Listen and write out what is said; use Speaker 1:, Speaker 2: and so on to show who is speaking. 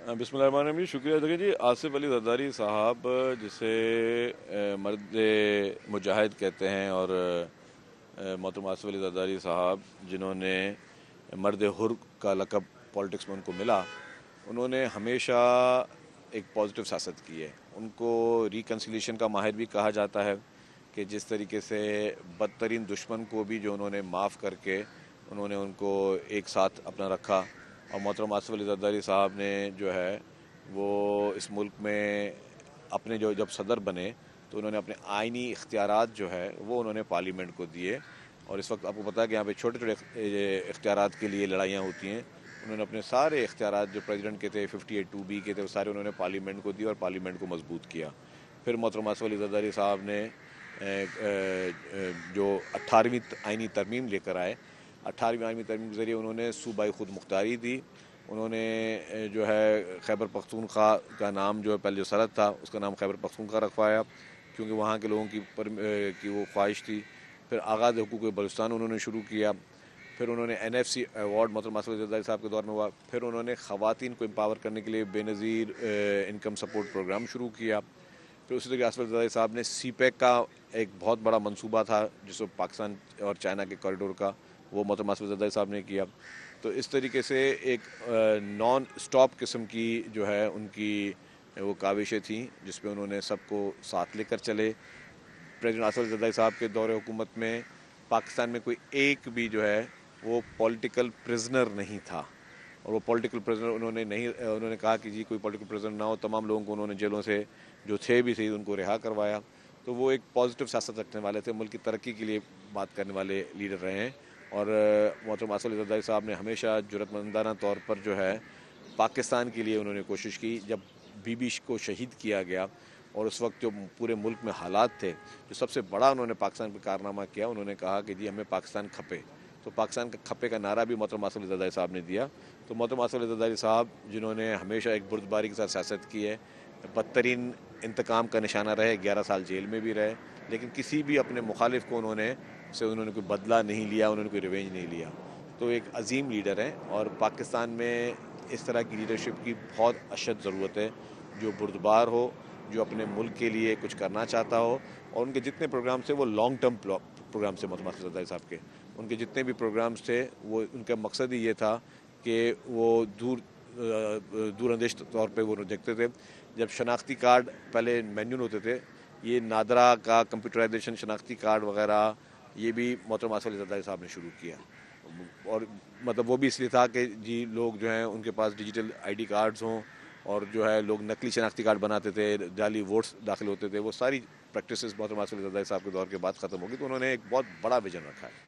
Speaker 1: بسم اللہ الرحمن الرحیم، شکریہ. دیکھیے جی، آصف علی زرداری صاحب جسے مرد مجاہد کہتے ہیں، اور محترم آصف علی زرداری صاحب جنہوں نے مرد حر کا لقب پالیٹکس میں ان کو ملا، انہوں نے ہمیشہ ایک پازیٹیو سیاست کی ہے. ان کو ریکنسیلیشن کا ماہر بھی کہا جاتا ہے کہ جس طریقے سے بدترین دشمن کو بھی جو انہوں نے معاف کر کے انہوں نے ان کو ایک ساتھ اپنا رکھا. اور محترم آصف علی زرداری صاحب نے جو ہے وہ اس ملک میں اپنے جب صدر بنے تو انہوں نے اپنے آئینی اختیارات جو ہے وہ انہوں نے پارلیمنٹ کو دیے. اور اس وقت آپ کو پتہ ہے کہ یہاں پہ چھوٹے چھوٹے اختیارات کے لیے لڑائیاں ہوتی ہیں. انہوں نے اپنے سارے اختیارات جو پریزیڈنٹ کے تھے 58(2)B کے تھے وہ سارے انہوں نے پارلیمنٹ کو دیے اور پارلیمنٹ کو مضبوط کیا. پھر محترم آصف علی زرداری صاحب نے جو 18ویں آئینی ترمیم لے کر آئے، 18ویں آئینی ترمیم کے ذریعے انہوں نے صوبائی خود مختاری دی. انہوں نے جو ہے خیبر پختونخوا کا نام جو ہے پہلے جو سرحد تھا اس کا نام خیبر پختونخوا رکھوایا کیونکہ وہاں کے لوگوں کی وہ خواہش تھی. پھر آغاز حقوق بلوچستان انہوں نے شروع کیا. پھر انہوں نے NFC ایوارڈ محترم آصف علی زرداری صاحب کے دور میں ہوا. پھر انہوں نے خواتین کو امپاور کرنے کے لیے بے نظیر انکم سپورٹ پروگرام شروع کیا. پھر اسی طرح آصف علی زرداری صاحب نے CPEC کا ایک بہت بڑا منصوبہ تھا جس کو پاکستان اور چائنا کے کوریڈور کا، وہ محترم آصف علی زرداری صاحب نے کیا. تو اس طریقے سے ایک نان اسٹاپ قسم کی جو ہے ان کی وہ کاوشیں تھیں جس پہ انہوں نے سب کو ساتھ لے کر چلے. پریزیڈنٹ آصف علی زرداری صاحب کے دور حکومت میں پاکستان میں کوئی ایک بھی جو ہے وہ پولیٹیکل پرزنر نہیں تھا. اور وہ پولیٹیکل پرزنر انہوں نے کہا کہ جی کوئی پولیٹیکل پرزنر نہ ہو. تمام لوگوں کو انہوں نے جیلوں سے جو تھے بھی ان کو رہا کروایا. تو وہ ایک پازیٹیو سیاست رکھنے والے تھے، ملک کی ترقی کے لیے بات کرنے والے لیڈر رہے ہیں. اور محترم آصف علی زرداری صاحب نے ہمیشہ جرأت مندانہ طور پر جو ہے پاکستان کے لیے انہوں نے کوشش کی. جب بی کو شہید کیا گیا اور اس وقت جو پورے ملک میں حالات تھے، جو سب سے بڑا انہوں نے پاکستان پہ کارنامہ کیا، انہوں نے کہا کہ جی ہمیں پاکستان کھپے. تو پاکستان کا کھپے کا نعرہ بھی محترم آصف علی زرداری صاحب نے دیا. تو محترم آصف علی زرداری صاحب جنہوں نے ہمیشہ ایک بردباری کے ساتھ سیاست کی ہے، بدترین انتقام کا نشانہ رہے، 11 سال جیل میں بھی رہے، لیکن کسی بھی اپنے مخالف کو انہوں نے کوئی بدلہ نہیں لیا، انہوں نے کوئی ریونج نہیں لیا. تو ایک عظیم لیڈر ہیں اور پاکستان میں اس طرح کی لیڈرشپ کی بہت اشد ضرورت ہے جو بردبار ہو، جو اپنے ملک کے لیے کچھ کرنا چاہتا ہو. اور ان کے جتنے پروگرامز تھے وہ لانگ ٹرم پروگرامز تھے. محترم آصف زرداری صاحب کے ان کے جتنے بھی پروگرامز تھے وہ ان کا مقصد ہی یہ تھا کہ وہ دور اندیش طور پہ وہ دیکھتے تھے. جب شناختی کارڈ پہلے مینول ہوتے تھے، یہ نادرا کا کمپیوٹرائزیشن شناختی کارڈ وغیرہ یہ بھی محترم آصف علی زرداری صاحب نے شروع کیا. اور مطلب وہ بھی اس لیے تھا کہ جی لوگ جو ہیں ان کے پاس ڈیجیٹل ID کارڈز ہوں، اور جو ہے لوگ نقلی شناختی کارڈ بناتے تھے، جعلی ووٹس داخل ہوتے تھے. وہ ساری پریکٹسز محترم آصف علی زرداری صاحب کے دور کے بعد ختم ہوگی. تو انہوں نے ایک بہت بڑا ویژن رکھا ہے.